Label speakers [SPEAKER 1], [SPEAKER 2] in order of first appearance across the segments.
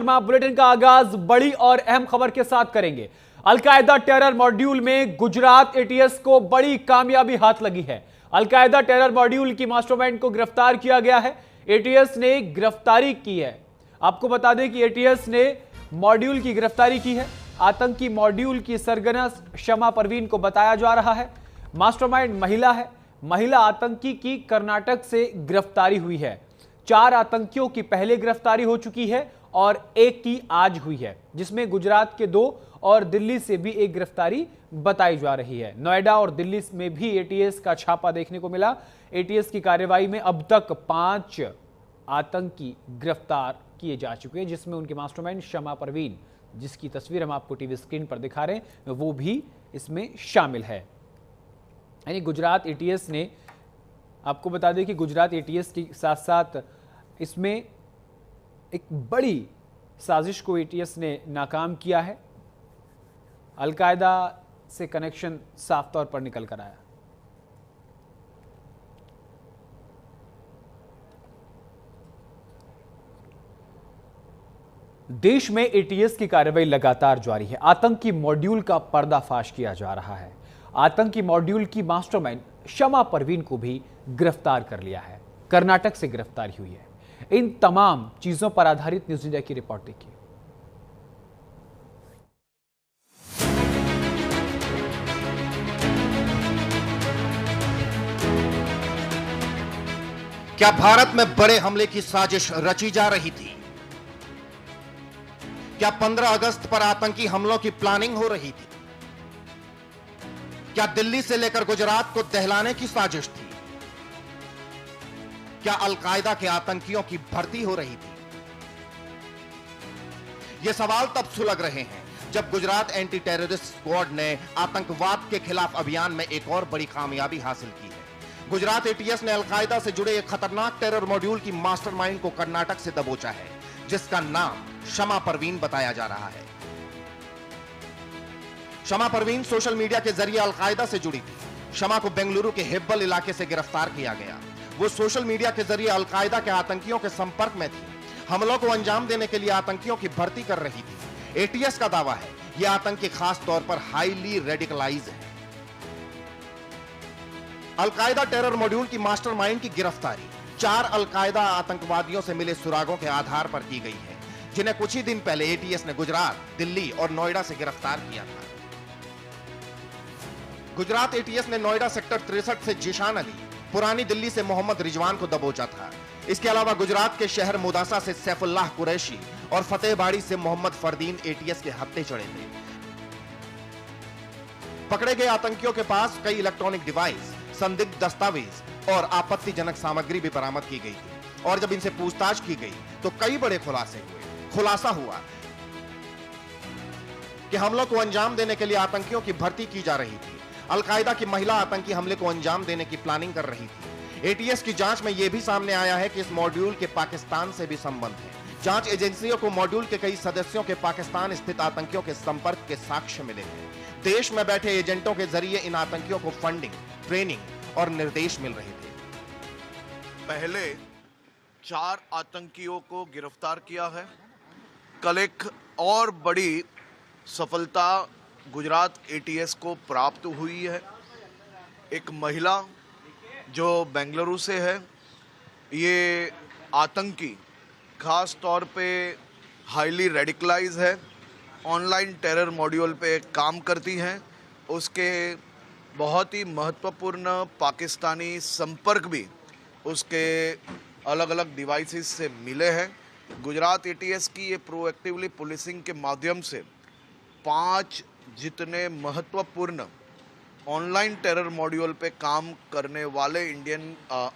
[SPEAKER 1] Bulletin का आगाज बड़ी और अहम खबर के साथ करेंगे। अलकायदा टेरर मॉड्यूल में गुजरात एटीएस को बड़ी कामयाबी हाथ लगी है। अलकायदा टेरर मॉड्यूल की मास्टरमाइंड को गिरफ्तार किया गया है। एटीएस ने गिरफ्तारी की है। आपको बता दें कि एटीएस ने मॉड्यूल की गिरफ्तारी की है। आतंकी मॉड्यूल की सरगना शमा परवीन को बताया जा रहा है। मास्टरमाइंड महिला है। महिला आतंकी की कर्नाटक से गिरफ्तारी हुई है। 4 आतंकियों की पहले गिरफ्तारी हो चुकी है और एक की आज हुई है, जिसमें गुजरात के 2 और दिल्ली से भी एक गिरफ्तारी बताई जा रही है। नोएडा और दिल्ली में भी एटीएस का छापा देखने को मिला। एटीएस की कार्रवाई में अब तक 5 आतंकी गिरफ्तार किए जा चुके हैं, जिसमें उनके मास्टरमाइंड शमा परवीन, जिसकी तस्वीर हम आपको टीवी स्क्रीन पर दिखा रहे हैं, वो भी इसमें शामिल है। यानी गुजरात एटीएस ने, आपको बता दें कि गुजरात एटीएस के साथ साथ इसमें एक बड़ी साजिश को एटीएस ने नाकाम किया है। अलकायदा से कनेक्शन साफ तौर पर निकल कर आया। देश में एटीएस की कार्रवाई लगातार जारी है। आतंकी मॉड्यूल का पर्दाफाश किया जा रहा है। आतंकी मॉड्यूल की मास्टरमाइंड शमा परवीन को भी गिरफ्तार कर लिया है। कर्नाटक से गिरफ्तारी हुई है। इन तमाम चीजों पर आधारित न्यूज इंडिया की रिपोर्ट देखिए।
[SPEAKER 2] क्या भारत में बड़े हमले की साजिश रची जा रही थी? क्या 15 अगस्त पर आतंकी हमलों की प्लानिंग हो रही थी? क्या दिल्ली से लेकर गुजरात को दहलाने की साजिश थी? क्या अलकायदा के आतंकियों की भर्ती हो रही थी? ये सवाल तब सुलग रहे हैं जब गुजरात एंटी टेररिस्ट स्क्वाड ने आतंकवाद के खिलाफ अभियान में एक और बड़ी कामयाबी हासिल की है। गुजरात एटीएस ने अलकायदा से जुड़े एक खतरनाक टेरर मॉड्यूल की मास्टरमाइंड को कर्नाटक से दबोचा है, जिसका नाम शमा परवीन बताया जा रहा है। शमा परवीन सोशल मीडिया के जरिए अलकायदा से जुड़ी थी। शमा को बेंगलुरु के हिब्बल इलाके से गिरफ्तार किया गया। वो सोशल मीडिया के जरिए अलकायदा के आतंकियों के संपर्क में थी। हमलों को अंजाम देने के लिए आतंकियों की भर्ती कर रही थी। एटीएस का दावा है ये आतंकी खास तौर पर हाईली रेडिकलाइज है। अलकायदा टेरर मॉड्यूल की मास्टरमाइंड की गिरफ्तारी 4 अलकायदा आतंकवादियों से मिले सुरागों के आधार पर की गई है, जिन्हें कुछ ही दिन पहले एटीएस ने गुजरात, दिल्ली और नोएडा से गिरफ्तार किया था। गुजरात एटीएस ने नोएडा सेक्टर 63 से जिशान अली, पुरानी दिल्ली से मोहम्मद रिजवान को दबोचा था। इसके अलावा गुजरात के शहर मुदासा से सैफुल्लाह कुरैशी और फतेहबाड़ी से मोहम्मद फरदीन एटीएस के हत्थे चढ़े थे। पकड़े गए आतंकियों के पास कई इलेक्ट्रॉनिक डिवाइस, संदिग्ध दस्तावेज और आपत्तिजनक सामग्री भी बरामद की गई थी। और जब इनसे पूछताछ की गई तो कई बड़े खुलासे हुए। खुलासा हुआ कि हमलों को अंजाम देने के लिए आतंकियों की भर्ती की जा रही थी। अलकायदा की महिला आतंकी हमले को अंजाम देने की प्लानिंग कर रही थी। एटीएस की जांच में यह भी सामने आया है कि इस मॉड्यूल के पाकिस्तान से भी संबंध है। जांच एजेंसियों को मॉड्यूल के कई सदस्यों के पाकिस्तान स्थित आतंकियों के संपर्क के साक्ष्य मिले हैं। देश में बैठे एजेंटों के जरिए इन आतंकियों को फंडिंग, ट्रेनिंग और निर्देश मिल रहे थे।
[SPEAKER 3] पहले 4 आतंकियों को गिरफ्तार किया है। कल एक और बड़ी सफलता गुजरात एटीएस को प्राप्त हुई है। एक महिला जो बेंगलुरु से है, ये आतंकी खास तौर पे हाईली रेडिकलाइज है, ऑनलाइन टेरर मॉड्यूल पे काम करती हैं। उसके बहुत ही महत्वपूर्ण पाकिस्तानी संपर्क भी उसके अलग अलग डिवाइसेस से मिले हैं। गुजरात एटीएस की ये प्रोएक्टिवली पुलिसिंग के माध्यम से 5 जितने महत्वपूर्ण ऑनलाइन टेरर मॉड्यूल पे काम करने वाले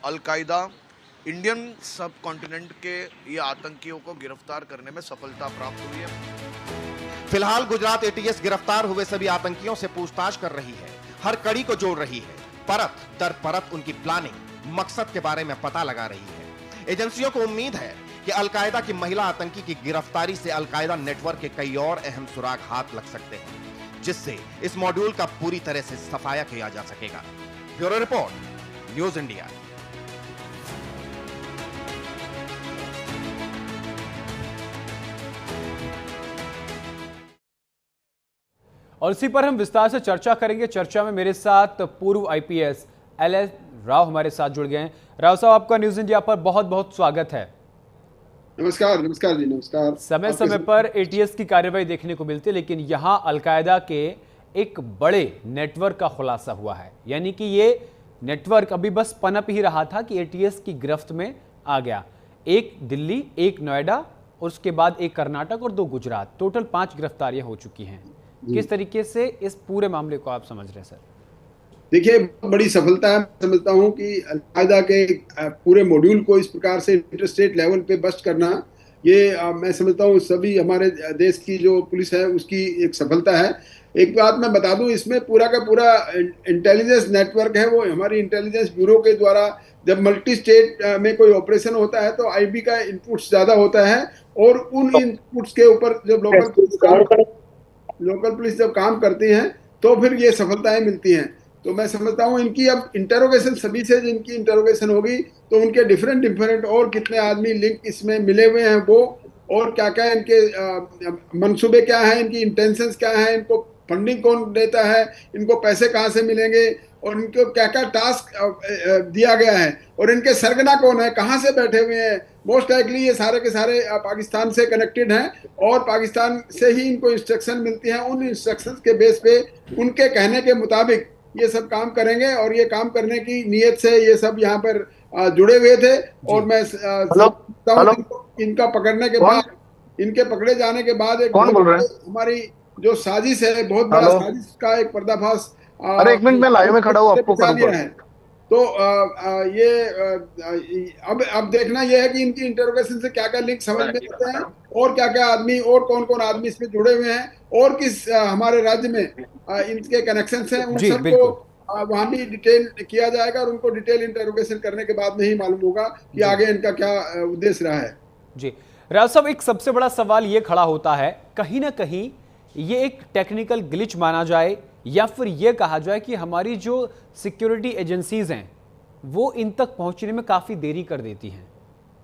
[SPEAKER 3] अलकायदा इंडियन सब कॉन्टिनेंट के ये आतंकियों को गिरफ्तार करने में सफलता प्राप्त हुई है।
[SPEAKER 2] फिलहाल गुजरात एटीएस गिरफ्तार हुए सभी आतंकियों से पूछताछ कर रही है, हर कड़ी को जोड़ रही है, परत दर परत उनकी प्लानिंग, मकसद के बारे में पता लगा रही है। एजेंसियों को उम्मीद है कि अलकायदा की महिला आतंकी की गिरफ्तारी से अलकायदा नेटवर्क के कई और अहम सुराग हाथ लग सकते हैं, जिससे इस मॉड्यूल का पूरी तरह से सफाया किया जा सकेगा। Bureau report, news India.
[SPEAKER 1] और इसी पर हम विस्तार से चर्चा करेंगे। चर्चा में मेरे साथ पूर्व आईपीएस LS राव हमारे साथ जुड़ गए हैं। राव साहब, आपका न्यूज इंडिया पर बहुत बहुत स्वागत है।
[SPEAKER 4] नमस्कार जी, नमस्कार।
[SPEAKER 1] समय समय पर ATS की कार्रवाई देखने को मिलती है, लेकिन यहां अलकायदा के एक बड़े नेटवर्क का खुलासा हुआ है। यानी कि ये नेटवर्क अभी बस पनप ही रहा था कि ATS की गिरफ्त में आ गया। एक दिल्ली, एक नोएडा और उसके बाद एक कर्नाटक और 2 गुजरात, टोटल 5 गिरफ्तारियां हो चुकी हैं। किस तरीके से इस पूरे मामले को आप समझ रहे हैं सर?
[SPEAKER 4] देखिए, बड़ी सफलता है। समझता हूं कि अलकायदा के पूरे मॉड्यूल को इस प्रकार से इंटरस्टेट लेवल पे बस्ट करना, ये मैं समझता हूं सभी हमारे देश की जो पुलिस है उसकी एक सफलता है। एक बात मैं बता दूं, इसमें पूरा का पूरा इंटेलिजेंस नेटवर्क है, वो हमारी इंटेलिजेंस ब्यूरो के द्वारा जब मल्टी स्टेट में कोई ऑपरेशन होता है तो IB का इनपुट्स ज्यादा होता है, और उन इनपुट्स के ऊपर जब लोकल पुलिस जब काम करती हैं तो फिर ये सफलताएं मिलती हैं। तो मैं समझता हूँ इनकी अब इंटरोगेशन, सभी से जिनकी इंटरोगेशन होगी तो उनके डिफरेंट और कितने आदमी लिंक इसमें मिले हुए हैं वो, और क्या क्या इनके मंसूबे क्या हैं, इनकी इंटेंशंस क्या हैं, इनको फंडिंग कौन देता है, इनको पैसे कहाँ से मिलेंगे, और इनको क्या क्या टास्क दिया गया है, और इनके सरगना कौन है, कहाँ से बैठे हुए हैं। मोस्ट लाइकली ये सारे के सारे पाकिस्तान से कनेक्टेड हैं, और पाकिस्तान से ही इनको इंस्ट्रक्शन मिलती हैं। उन इंस्ट्रक्शंस के बेस पे उनके कहने के मुताबिक ये सब काम करेंगे, और ये काम करने की नीयत से ये सब यहाँ पर जुड़े हुए थे। और मैं इनका पकड़ने के बाद, इनके पकड़े जाने के बाद एक हमारी जो साजिश है, बहुत बड़ा साजिश का एक पर्दाफाश।
[SPEAKER 5] अरे 1 मिनट में लाइव में खड़ा हूँ, आपको करूंगा।
[SPEAKER 4] है तो ये अब देखना ये है कि इनकी इंटरोगेशन से क्या क्या लिंक समझ में आते हैं, और क्या क्या आदमी और कौन कौन आदमी इसमें जुड़े हुए हैं, और किस हमारे राज्य में इनके कनेक्शन हैं, उन सबको वहां भी डिटेल किया जाएगा, और उनको डिटेल इंटरोगेशन करने के बाद में ही मालूम होगा कि आगे इनका क्या उद्देश्य रहा है।
[SPEAKER 1] जी राव साहब, एक सबसे बड़ा सवाल ये खड़ा होता है, कहीं ना कहीं ये एक टेक्निकल ग्लिच माना जाए, या फिर ये कहा जाए कि हमारी जो सिक्योरिटी एजेंसीज हैं वो इन तक पहुंचने में काफ़ी देरी कर देती हैं।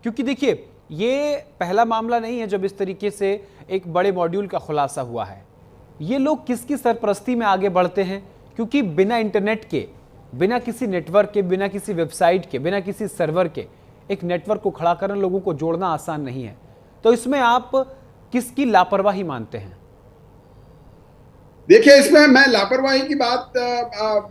[SPEAKER 1] क्योंकि देखिए, ये पहला मामला नहीं है जब इस तरीके से एक बड़े मॉड्यूल का खुलासा हुआ है। ये लोग किसकी सरपरस्ती में आगे बढ़ते हैं? क्योंकि बिना इंटरनेट के, बिना किसी नेटवर्क के, बिना किसी वेबसाइट के, बिना किसी सर्वर के एक नेटवर्क को खड़ा करना, लोगों को जोड़ना आसान नहीं है। तो इसमें आप किसकी लापरवाही मानते हैं?
[SPEAKER 4] देखिए, इसमें मैं लापरवाही की बात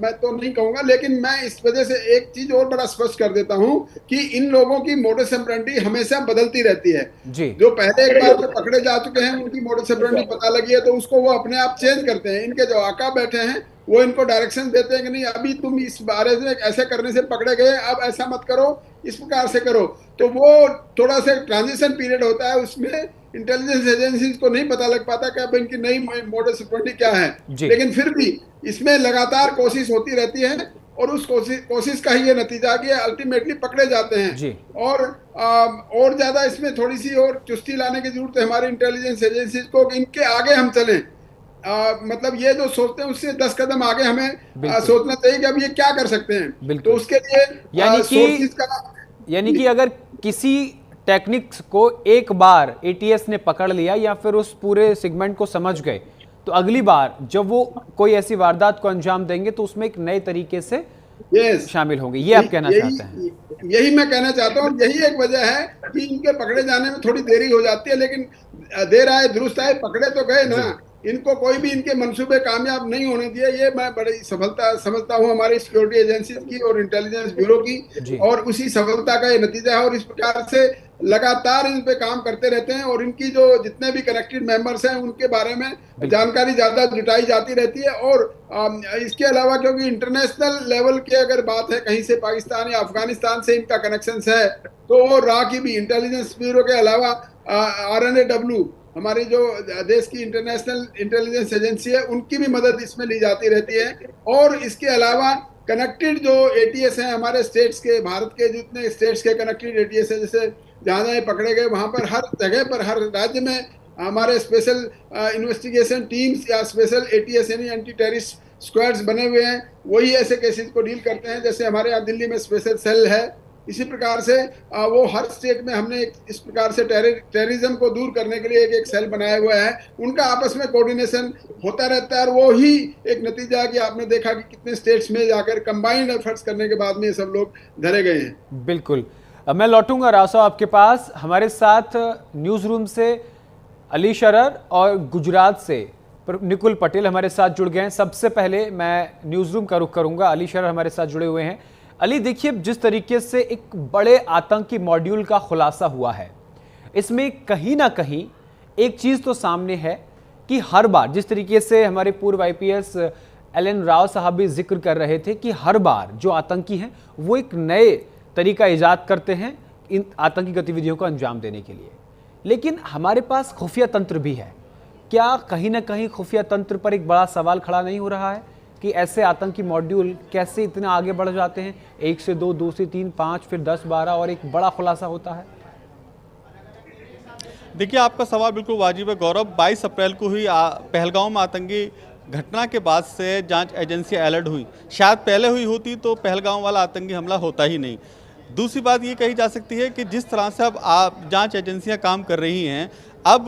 [SPEAKER 4] मैं तो नहीं कहूंगा, लेकिन मैं इस वजह से एक चीज और बड़ा स्पष्ट कर देता हूं कि इन लोगों की मोडस ऑपरेंडी हमेशा बदलती रहती है।
[SPEAKER 1] जी।
[SPEAKER 4] जो पहले एक बार तो पकड़े जा चुके हैं, उनकी मोडस ऑपरेंडी पता लगी है, तो उसको वो अपने आप चेंज करते हैं। इनके जो आका बैठे हैं वो इनको डायरेक्शन देते हैं कि नहीं, अभी तुम इस बारे में ऐसे करने से पकड़े गए, अब ऐसा मत करो, इस प्रकार से करो। तो वो थोड़ा सा ट्रांजिशन पीरियड होता है, उसमें इंटेलिजेंस एजेंसीज को नहीं पता लग पाता कि अब इनकी नई मॉडस ऑपरेंडी क्या है। लेकिन फिर भी इसमें लगातार कोशिश होती रहती है, और उस कोशिश का ही ये नतीजा कि अल्टीमेटली पकड़े जाते हैं। और ज्यादा इसमें थोड़ी सी और चुस्ती लाने की जरूरत है हमारी इंटेलिजेंस एजेंसीज को, कि इनके आगे हम चलें। मतलब ये जो सोचते हैं उससे 10 कदम आगे हमें सोचना चाहिए कि अब ये क्या कर सकते हैं। तो उसके लिए
[SPEAKER 1] यानी कि अगर किसी टेक्निक्स को एक बार ATS ने पकड़ लिया, या फिर उस पूरे सेगमेंट को समझ गए, तो अगली बार जब वो कोई ऐसी वारदात को अंजाम देंगे तो उसमें एक नए तरीके से शामिल होंगे। ये आप कहना चाहते हैं?
[SPEAKER 4] यही मैं कहना चाहता हूँ। यही एक वजह है कि इनके पकड़े जाने में थोड़ी देरी हो जाती है, लेकिन देर आए दुरुस्त आए, पकड़े तो गए ना। इनको कोई भी इनके मंसूबे कामयाब नहीं होने दिए। ये मैं बड़ी सफलता समझता हूँ हमारी सिक्योरिटी एजेंसीज की और इंटेलिजेंस ब्यूरो की, और उसी सफलता का ये नतीजा है। और इस प्रकार से लगातार इन पे काम करते रहते हैं, और इनकी जो जितने भी कनेक्टेड मेंबर्स हैं उनके बारे में जानकारी ज्यादा जुटाई जाती रहती है। और इसके अलावा क्योंकि इंटरनेशनल लेवल की अगर बात है, कहीं से पाकिस्तान या अफगानिस्तान से इनका कनेक्शन है, तो वो रा की भी इंटेलिजेंस ब्यूरो के अलावा RNAW हमारी जो देश की इंटरनेशनल इंटेलिजेंस एजेंसी है, उनकी भी मदद इसमें ली जाती रहती है। और इसके अलावा कनेक्टेड जो ATS हैं हमारे स्टेट्स के, भारत के जितने स्टेट्स के कनेक्टेड ATS है, जैसे जहाँ पकड़े गए वहाँ पर हर जगह पर, हर राज्य में हमारे स्पेशल इन्वेस्टिगेशन टीम्स या स्पेशल ATS यानी एंटी टेररिस्ट स्क्वाड्स बने हुए हैं। वही ऐसे केसेस को डील करते हैं। जैसे हमारे यहाँ दिल्ली में स्पेशल सेल है, इसी प्रकार से वो हर स्टेट में हमने इस प्रकार से टेररिज्म को दूर करने के लिए एक सेल बनाया हुआ है। उनका आपस में कोऑर्डिनेशन होता रहता है और वो ही एक नतीजा है कि आपने देखा कि कितने स्टेट्स में जाकर कंबाइंड एफर्ट्स करने के बाद में सब लोग धरे गए हैं।
[SPEAKER 1] बिल्कुल। अब मैं लौटूंगा राव साहब आपके पास। हमारे साथ न्यूज रूम से अली शरर और गुजरात से निकुल पटेल हमारे साथ जुड़ गए हैं। सबसे पहले मैं न्यूज रूम का रुख करूंगा, अली शरर हमारे साथ जुड़े हुए हैं। अली, देखिए जिस तरीके से एक बड़े आतंकी मॉड्यूल का खुलासा हुआ है, इसमें कहीं ना कहीं एक चीज तो सामने है कि हर बार जिस तरीके से हमारे पूर्व IPS LN राव साहब भी जिक्र कर रहे थे कि हर बार जो आतंकी हैं वो एक नए तरीका ईजाद करते हैं इन आतंकी गतिविधियों को अंजाम देने के लिए, लेकिन हमारे पास खुफिया तंत्र भी है। क्या कहीं ना कहीं खुफिया तंत्र पर एक बड़ा सवाल खड़ा नहीं हो रहा है कि ऐसे आतंकी मॉड्यूल कैसे इतना आगे बढ़ जाते हैं, 1 से 2, 2 से 3, 5, फिर 10, 12 और एक बड़ा खुलासा होता है?
[SPEAKER 6] देखिए, आपका सवाल बिल्कुल वाजिब है गौरव। 22 अप्रैल को हुई पहलगांव में आतंकी घटना के बाद से जांच एजेंसी अलर्ट हुई। शायद पहले हुई होती तो पहलगांव वाला आतंकी हमला होता ही नहीं। दूसरी बात ये कही जा सकती है कि जिस तरह से अब जांच एजेंसियां काम कर रही हैं, अब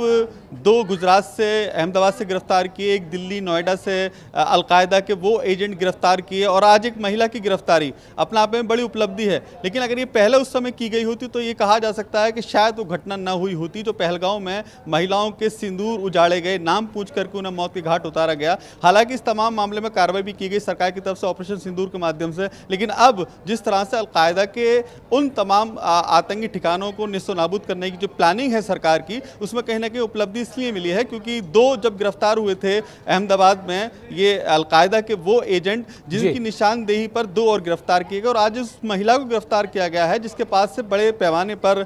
[SPEAKER 6] 2 गुजरात से, अहमदाबाद से गिरफ्तार किए, एक दिल्ली नोएडा से अलकायदा के वो एजेंट गिरफ्तार किए और आज एक महिला की गिरफ्तारी अपने आप में बड़ी उपलब्धि है। लेकिन अगर ये पहले उस समय की गई होती तो ये कहा जा सकता है कि शायद वो घटना न हुई होती जो पहलगांव में महिलाओं के सिंदूर उजाड़े गए, नाम पूछ करके उन्हें मौत के घाट उतारा गया। हालांकि इस तमाम मामले में कार्रवाई भी की गई सरकार की तरफ से ऑपरेशन सिंदूर के माध्यम से, लेकिन अब जिस तरह से अलकायदा के उन तमाम आतंकी ठिकानों को निस्तो-नाबूद करने की जो प्लानिंग है सरकार की, उसमें कहीं ना कहीं उपलब्धि इसलिए मिली है क्योंकि 2 जब गिरफ्तार हुए थे अहमदाबाद में ये अलकायदा के वो एजेंट जिनकी निशानदेही पर 2 और गिरफ्तार किए गए, और आज उस महिला को गिरफ्तार किया गया है जिसके पास से बड़े पैमाने पर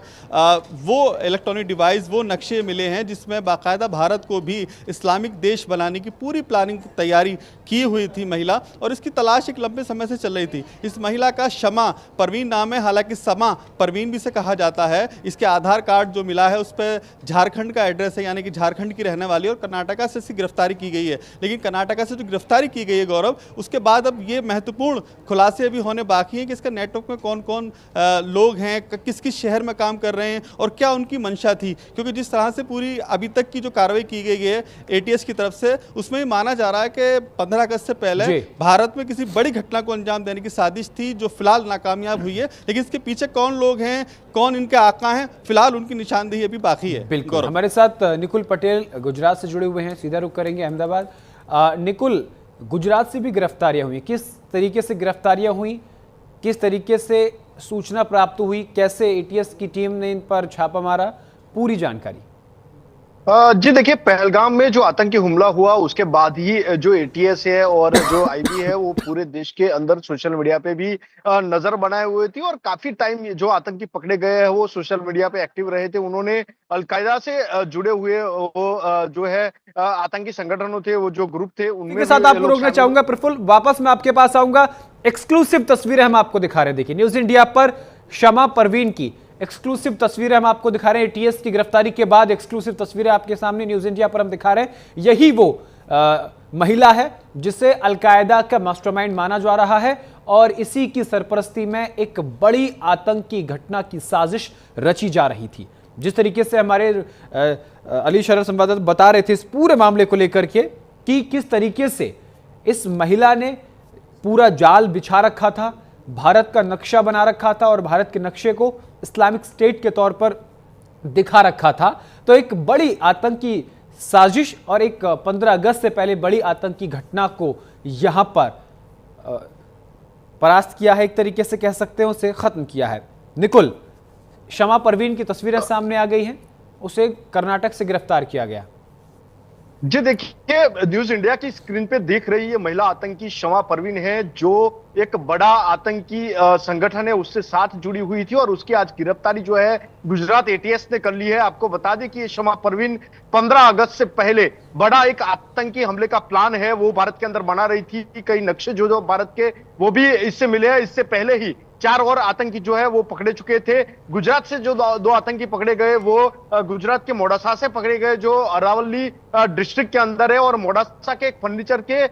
[SPEAKER 6] वो इलेक्ट्रॉनिक डिवाइस, वो नक्शे मिले हैं जिसमें बाकायदा भारत को भी इस्लामिक देश बनाने की पूरी प्लानिंग तैयारी की हुई थी महिला, और इसकी तलाश एक लंबे समय से चल रही थी। इस महिला का शमा परवीन नाम है, हालांकि समा परवीन भी से कहा जाता है। इसके आधार कार्ड जो मिला है उस पर झारखंड का एड्रेस है, यानी कि झारखंड की रहने वाली, और कर्नाटका से इसकी गिरफ्तारी की गई है। लेकिन कर्नाटका से जो गिरफ्तारी की गई है गौरव, उसके बाद अब ये महत्वपूर्ण खुलासे भी होने बाकी हैं कि इसका नेटवर्क में कौन कौन लोग हैं, किस किस शहर में काम कर रहे हैं और क्या उनकी मंशा थी। क्योंकि जिस तरह से पूरी अभी तक की जो कार्रवाई की गई है ATS की तरफ से, उसमें माना जा रहा है कि 15 अगस्त से पहले भारत में किसी बड़ी घटना को अंजाम देने की साजिश थी जो फिलहाल नाकामयाब हुई है। लेकिन इसके पीछे कौन लोग हैं, कौन इनके आका हैं, फिलहाल उनकी निशानदेही अभी बाकी है।
[SPEAKER 1] बिल्कुल। हमारे साथ निकुल पटेल गुजरात से जुड़े हुए हैं, सीधा रुख करेंगे अहमदाबाद। निकुल, गुजरात से भी गिरफ्तारियां हुई, किस तरीके से गिरफ्तारियां हुई, किस तरीके से सूचना प्राप्त हुई, कैसे ATS की टीम ने इन पर छापा मारा, पूरी जानकारी।
[SPEAKER 5] जी देखिए, पहलगाम में जो आतंकी हमला हुआ उसके बाद ही जो ATS है और जो IB है वो पूरे देश के अंदर सोशल मीडिया पे भी नजर बनाए हुए थी, और काफी टाइम जो आतंकी पकड़े गए हैं वो सोशल मीडिया पे एक्टिव रहे थे। उन्होंने अलकायदा से जुड़े हुए वो जो है आतंकी संगठनों थे, वो जो ग्रुप थे उनमें के साथ आपको रोकना
[SPEAKER 1] चाहूंगा प्रफुल्ल, वापस मैं आपके पास आऊंगा। एक्सक्लूसिव तस्वीरें हम आपको दिखा रहे हैं, देखिए न्यूज इंडिया पर शमा परवीन की एक्सक्लूसिव तस्वीरें हम आपको दिखा रहे हैं। ATS की गिरफ्तारी के बाद एक्सक्लूसिव तस्वीरें आपके सामने न्यूज इंडिया पर हम दिखा रहे हैं। यही वो महिला है जिसे अलकायदा का मास्टरमाइंड माना जा रहा है, और इसी की सरपरस्ती में एक बड़ी आतंकी घटना की साजिश रची जा रही थी। जिस तरीके से हमारे अली शरर संवाददाता बता रहे थे इस पूरे मामले को लेकर के कि किस तरीके से इस महिला ने पूरा जाल बिछा रखा था, भारत का नक्शा बना रखा था और भारत के नक्शे को इस्लामिक स्टेट के तौर पर दिखा रखा था। तो एक बड़ी आतंकी साजिश और एक 15 अगस्त से पहले बड़ी आतंकी घटना को यहां पर परास्त किया है, एक तरीके से कह सकते हैं उसे खत्म किया है। निकुल, शमा परवीन की तस्वीरें सामने आ गई हैं, उसे कर्नाटक से गिरफ्तार किया गया।
[SPEAKER 5] जी देखिए, न्यूज इंडिया की स्क्रीन पे देख रही है महिला आतंकी शमा परवीन है, जो एक बड़ा आतंकी संगठन है उससे साथ जुड़ी हुई थी, और उसकी आज गिरफ्तारी जो है गुजरात ATS ने कर ली है। आपको बता दें कि ये शमा परवीन 15 अगस्त से पहले बड़ा एक आतंकी हमले का प्लान है वो भारत के अंदर बना रही थी। कई नक्शे जो भारत के वो भी इससे मिले हैं। इससे पहले ही 4 और आतंकी जो है वो पकड़े चुके थे। गुजरात से जो दो आतंकी पकड़े गए वो गुजरात के मोडासा से पकड़े गए, जो अरावली डिस्ट्रिक्ट के अंदर है, और मोडासा के एक फर्नीचर के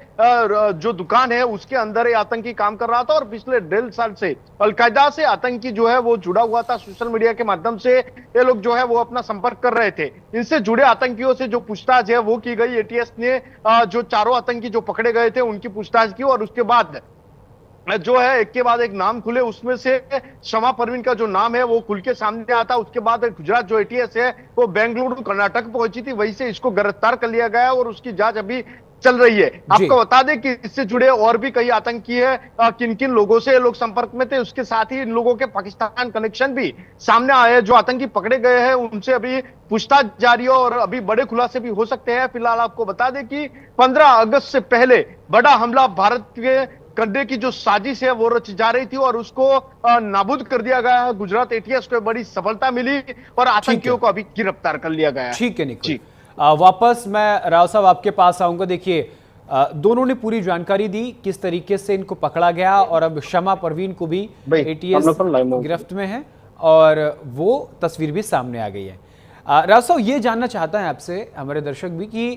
[SPEAKER 5] जो दुकान है उसके अंदर ये आतंकी काम कर रहा था। और पिछले 1.5 साल से अलकायदा से आतंकी जो है वो जुड़ा हुआ था। सोशल मीडिया के माध्यम से ये लोग जो है वो अपना संपर्क कर रहे थे। इनसे जुड़े आतंकियों से जो पूछताछ है वो की गई। एटीएस ने जो 4 आतंकी जो पकड़े गए थे उनकी पूछताछ की, और उसके बाद जो है एक के बाद एक नाम खुले। उसमें से शमा परवीन का जो नाम है वो खुल के सामने आता। उसके बाद गुजरात जो एटीएस है वो बेंगलुरु कर्नाटक पहुंची थी, वहीं से इसको गिरफ्तार कर लिया गया और उसकी जांच अभी चल रही है। आपको बता दें कि इससे जुड़े और भी कई आतंकी है, किन किन लोगों से लोग संपर्क में थे, उसके साथ ही इन लोगों के पाकिस्तान कनेक्शन भी सामने आए हैं। जो आतंकी पकड़े गए हैं उनसे अभी पूछताछ जारी है और अभी बड़े खुलासे भी हो सकते हैं। फिलहाल आपको बता दें कि 15 अगस्त से पहले बड़ा हमला भारत के करने की जो साजिश है वो रची जा रही थी और उसको नाबूद कर दिया गया है। गुजरात एटीएस को बड़ी सफलता मिली और आतंकियों को अभी गिरफ्तार कर लिया गया है।
[SPEAKER 1] ठीक है निकुल, वापस मैं राव साहब आपके पास आऊंगा। देखिए, दोनों ने पूरी जानकारी दी किस तरीके से इनको पकड़ा गया, और अब शमा परवीन को भी एटीएस गिरफ्त में है और वो तस्वीर भी सामने आ गई है। राव साहब, ये जानना चाहता है आपसे हमारे दर्शक भी कि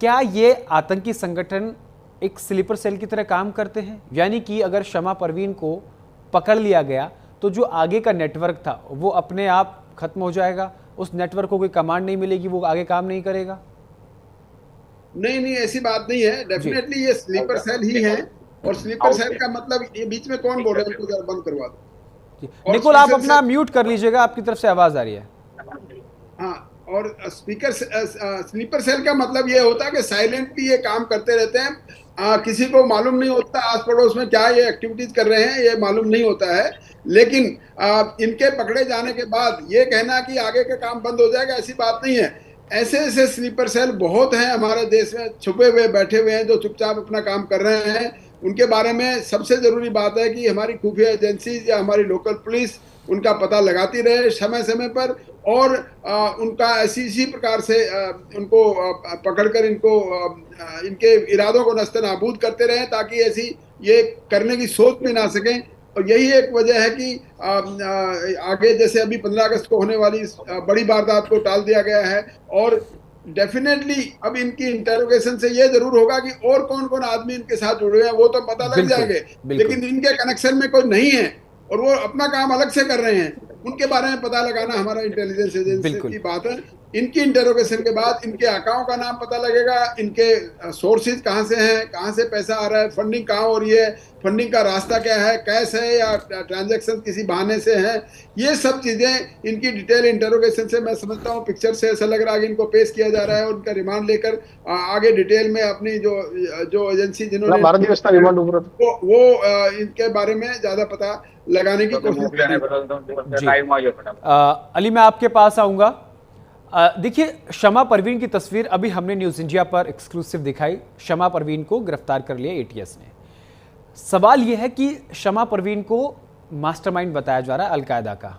[SPEAKER 1] क्या ये आतंकी संगठन एक स्लीपर सेल की तरह काम करते हैं, यानी कि अगर शमा परवीन को पकड़ लिया गया तो जो आगे का नेटवर्क था वो अपने आप खत्म हो जाएगा, उस नेटवर्क को कोई कमांड नहीं मिलेगी, वो आगे काम नहीं करेगा?
[SPEAKER 4] नहीं, ऐसी बात नहीं है। डेफिनेटली ये स्लीपर सेल ही है, और स्लीपर सेल का मतलब ये बीच में कौन बोल रहा है, उनको जरा बंद करवा दो।
[SPEAKER 1] निकुल, आप अपना म्यूट कर लीजिएगा, आपकी तरफ से आवाज आ रही है।
[SPEAKER 4] हाँ, और स्लीपर सेल का मतलब ये होता है कि साइलेंटली ये काम करते रहते हैं। किसी को मालूम नहीं होता आस पड़ोस में क्या ये एक्टिविटीज कर रहे हैं, ये मालूम नहीं होता है। लेकिन इनके पकड़े जाने के बाद ये कहना कि आगे का काम बंद हो जाएगा, ऐसी बात नहीं है। ऐसे ऐसे स्लीपर सेल बहुत हैं हमारे देश में, छुपे हुए बैठे हुए हैं जो चुपचाप अपना काम कर रहे हैं। उनके बारे में सबसे जरूरी बात है कि हमारी खुफिया एजेंसी या हमारी लोकल पुलिस उनका पता लगाती रहे समय समय पर, और उनका इसी प्रकार से उनको पकड़कर इनके इरादों को नस्तनाबूद करते रहे, ताकि ऐसी ये करने की सोच भी ना सकें। और यही एक वजह है कि आगे जैसे अभी 15 अगस्त को होने वाली बड़ी वारदात को टाल दिया गया है। और डेफिनेटली अब इनकी इंटरोगेशन से ये जरूर होगा कि और कौन कौन आदमी इनके साथ जुड़े हैं वो तो पता लग जाएंगे, लेकिन इनके कनेक्शन में कोई नहीं है और वो अपना काम अलग से कर रहे हैं, उनके बारे में पता लगाना हमारा इंटेलिजेंस एजेंसी की बात है। इनकी इंटरोगेशन के बाद इनके अकाउंट का नाम पता लगेगा, इनके सोर्सेज कहाँ से हैं, कहाँ से पैसा आ रहा है, फंडिंग कहाँ हो रही है, फंडिंग का रास्ता क्या है, कैश है या ट्रांजैक्शन किसी बहाने से है। ये सब चीजें इनकी डिटेल इंटरोगेशन से मैं समझता हूँ, पिक्चर से ऐसा लग रहा है कि इनको पेश किया जा रहा है और उनका रिमांड लेकर आगे डिटेल में अपनी जो एजेंसी जिन्होंने वो इनके बारे में ज्यादा पता लगाने की कोशिश करें।
[SPEAKER 1] अली, मैं आपके पास आऊंगा। देखिए, शमा परवीन की तस्वीर अभी हमने न्यूज़ इंडिया पर एक्सक्लूसिव दिखाई। शमा परवीन को गिरफ्तार कर लिया एटीएस ने। सवाल यह है कि शमा परवीन को मास्टरमाइंड बताया जा रहा है अलकायदा का।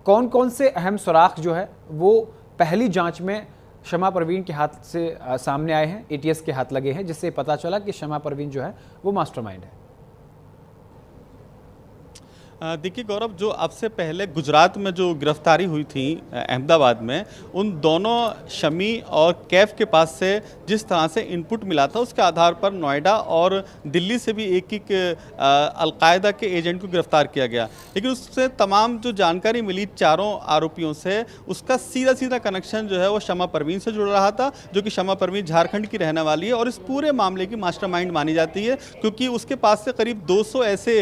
[SPEAKER 1] कौन कौन से अहम सुराख जो है वो पहली जांच में शमा परवीन के हाथ से सामने आए हैं, एटीएस के हाथ लगे हैं, जिससे पता चला कि शमा परवीन जो है वो मास्टरमाइंड है।
[SPEAKER 6] देखिए गौरव, जो अब से पहले गुजरात में जो गिरफ्तारी हुई थी अहमदाबाद में, उन दोनों शमी और कैफ के पास से जिस तरह से इनपुट मिला था उसके आधार पर नोएडा और दिल्ली से भी एक अलकायदा के एजेंट को गिरफ्तार किया गया। लेकिन उससे तमाम जो जानकारी मिली चारों आरोपियों से, उसका सीधा सीधा कनेक्शन जो है वो शमा परवीन से जुड़ रहा था, जो कि शमा परवीन झारखंड की रहने वाली है और इस पूरे मामले की मास्टरमाइंड मानी जाती है, क्योंकि उसके पास से करीब 200 ऐसे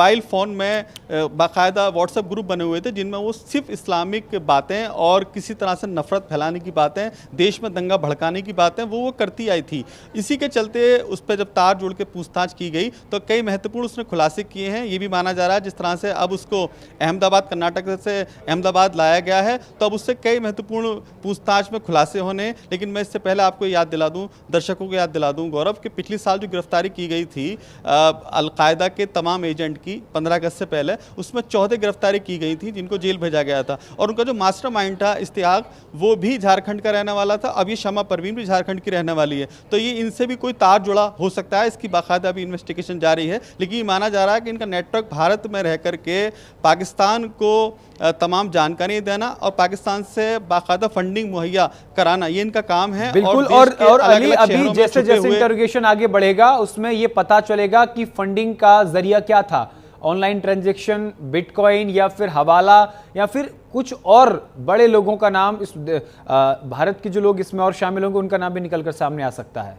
[SPEAKER 6] मोबाइल फ़ोन में बाकायदा व्हाट्सएप ग्रुप बने हुए थे जिनमें वो सिर्फ इस्लामिक बातें और किसी तरह से नफरत फैलाने की बातें, देश में दंगा भड़काने की बातें वो करती आई थी। इसी के चलते उस पर जब तार जोड़ के पूछताछ की गई तो कई महत्वपूर्ण उसने खुलासे किए हैं। ये भी माना जा रहा है जिस तरह से अब उसको अहमदाबाद, कर्नाटक से अहमदाबाद लाया गया है तो अब उससे कई महत्वपूर्ण पूछताछ में खुलासे होने। लेकिन मैं इससे पहले आपको याद दिला दूँ, दर्शकों को याद दिला दूँ गौरव, कि पिछले साल जो गिरफ्तारी की गई थी अलकायदा के तमाम एजेंट की, की 15 अगस्त से पहले, उसमें 14 गिरफ्तारी की गई थी जिनको जेल भेजा गया था। और उनका जो मास्टरमाइंड था इश्तियाक, वो भी झारखंड का रहने वाला था। अब ये शमा परवीन भी झारखंड की रहने वाली है, तो ये इनसे भी कोई तार जुड़ा हो सकता है। इसकी बाकायदा अभी इन्वेस्टिगेशन जारी है, लेकिन ये माना जा रहा है कि इनका नेटवर्क भारत में रह करके पाकिस्तान को तमाम जानकारी देना और पाकिस्तान से बाकायदा फंडिंग मुहैया कराना, ये इनका काम है।
[SPEAKER 1] बिल्कुल। और अली, अभी जैसे जैसे इंटरोगेशन आगे बढ़ेगा उसमें ये पता चलेगा कि फंडिंग का जरिया क्या था, ऑनलाइन ट्रांजैक्शन, बिटकॉइन, या फिर हवाला, या फिर कुछ और बड़े लोगों का नाम, इस भारत के जो लोग इसमें और शामिल होंगे उनका नाम भी निकलकर सामने आ सकता है।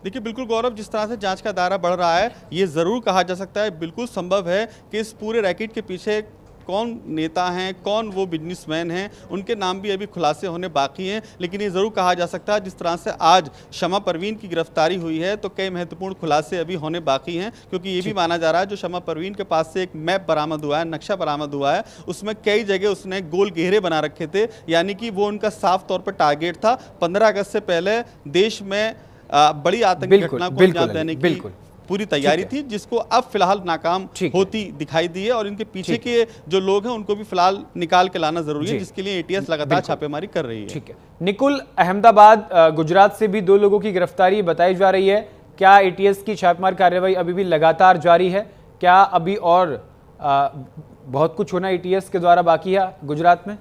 [SPEAKER 6] देखिए बिल्कुल गौरव, जिस तरह से जांच का दायरा बढ़ रहा है, ये ज़रूर कहा जा सकता है, बिल्कुल संभव है कि इस पूरे रैकेट के पीछे कौन नेता हैं, कौन वो बिजनेसमैन हैं, उनके नाम भी अभी खुलासे होने बाकी हैं। लेकिन ये ज़रूर कहा जा सकता है, जिस तरह से आज शमा परवीन की गिरफ्तारी हुई है, तो कई महत्वपूर्ण खुलासे अभी होने बाकी हैं। क्योंकि ये भी माना जा रहा है, जो शमा परवीन के पास से एक मैप बरामद हुआ है, नक्शा बरामद हुआ है, उसमें कई जगह उसने गोल घेरे बना रखे थे, यानी कि वो उनका साफ तौर पर टारगेट था। 15 अगस्त से पहले देश में बड़ी आतंकी घटना को अंजाम देने की पूरी तैयारी थी, जिसको अब फिलहाल नाकाम होती दिखाई दी है। और इनके पीछे के जो लोग हैं उनको भी फिलहाल निकाल के लाना जरूरी है, जिसके लिए एटीएस लगातार छापेमारी कर रही है।
[SPEAKER 1] ठीक है निकुल, अहमदाबाद गुजरात से भी 2 लोगों की गिरफ्तारी बताई जा रही है। क्या एटीएस की छापेमारी कार्रवाई अभी भी लगातार जारी है? क्या अभी और बहुत कुछ होना एटीएस के द्वारा बाकी है गुजरात में?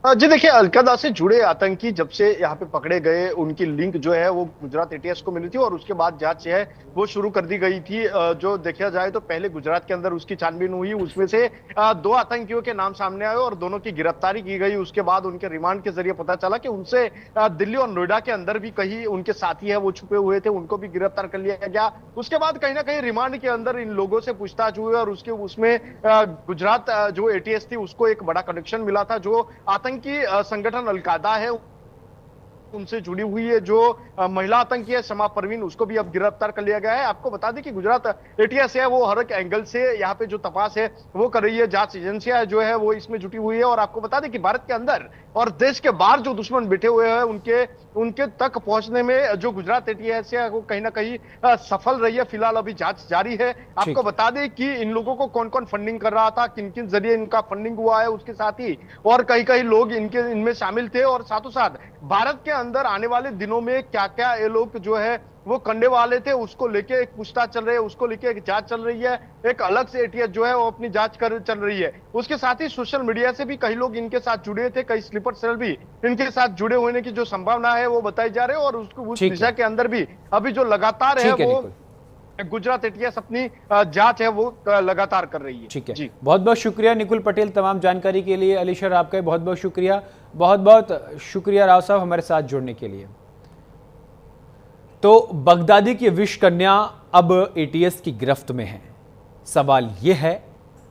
[SPEAKER 5] जी देखिए, अलकायदा से जुड़े आतंकी जब से यहाँ पे पकड़े गए, उनकी लिंक जो है वो गुजरात एटीएस को मिली थी और उसके बाद जांच है वो शुरू कर दी गई थी। जो देखा जाए तो पहले गुजरात के अंदर उसकी छानबीन हुई, उसमें से 2 आतंकियों के नाम सामने आए और दोनों की गिरफ्तारी की गई। उसके बाद उनके रिमांड के जरिए पता चला कि उनसे दिल्ली और नोएडा के अंदर भी कहीं उनके साथी है वो छुपे हुए थे, उनको भी गिरफ्तार कर लिया गया। उसके बाद कहीं ना कहीं रिमांड के अंदर इन लोगों से पूछताछ हुई और उसमें गुजरात जो एटीएस थी उसको एक बड़ा कनेक्शन मिला था, जो आतंकी संगठन अलकायदा है उनसे जुड़ी हुई है। जो महिला आतंकी है शमा परवीन, उसको भी अब गिरफ्तार कर लिया गया है। आपको बता दें कि गुजरात एटीएस है वो हर एक एंगल से यहाँ पे जो तपास है वो कर रही है, जांच एजेंसियां जो है वो इसमें जुटी हुई है। और आपको बता दें कि भारत के अंदर और देश के बाहर जो दुश्मन बैठे हुए हैं उनके तक पहुंचने में जो गुजरात एटीएस है वो कहीं ना कहीं सफल रही है। फिलहाल अभी जांच जारी है। आपको बता दें कि इन लोगों को कौन कौन फंडिंग कर रहा था, किन किन जरिए इनका फंडिंग हुआ है, उसके साथ ही और कई लोग इनमें शामिल थे। और साथों साथ भारत के अंदर आने वाले दिनों में क्या क्या ये लोग जो है वो करने वाले थे, उसको लेके एक पूछताछ चल रही है, उसको लेके एक जांच चल रही है। एक अलग से एटीएस जो है वो अपनी जांच चल रही है। उसके साथ ही सोशल मीडिया से भी कई लोग इनके साथ जुड़े थे, कई स्लीपर सेल भी इनके साथ जुड़े होने की जो संभावना है वो बताई जा रही है। और उस दिशा के अंदर भी अभी जो लगातार है वो गुजरात एटीएस अपनी जांच है वो लगातार कर रही है।
[SPEAKER 1] ठीक है, बहुत बहुत शुक्रिया निकुल पटेल तमाम जानकारी के लिए। अलीशर आपका बहुत बहुत शुक्रिया, बहुत बहुत शुक्रिया राव साहब हमारे साथ जुड़ने के लिए। तो बगदादी की विश कन्या अब एटीएस की गिरफ्त में है। सवाल यह है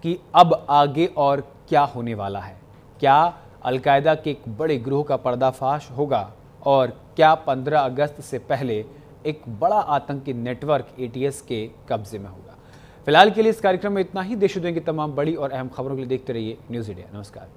[SPEAKER 1] कि अब आगे और क्या होने वाला है? क्या अलकायदा के एक बड़े गिरोह का पर्दाफाश होगा और क्या 15 अगस्त से पहले एक बड़ा आतंकी नेटवर्क एटीएस के कब्जे में होगा? फिलहाल के लिए इस कार्यक्रम में इतना ही। देश दुनिया की तमाम बड़ी और अहम खबरों के लिए देखते रहिए न्यूज़ इंडिया। नमस्कार।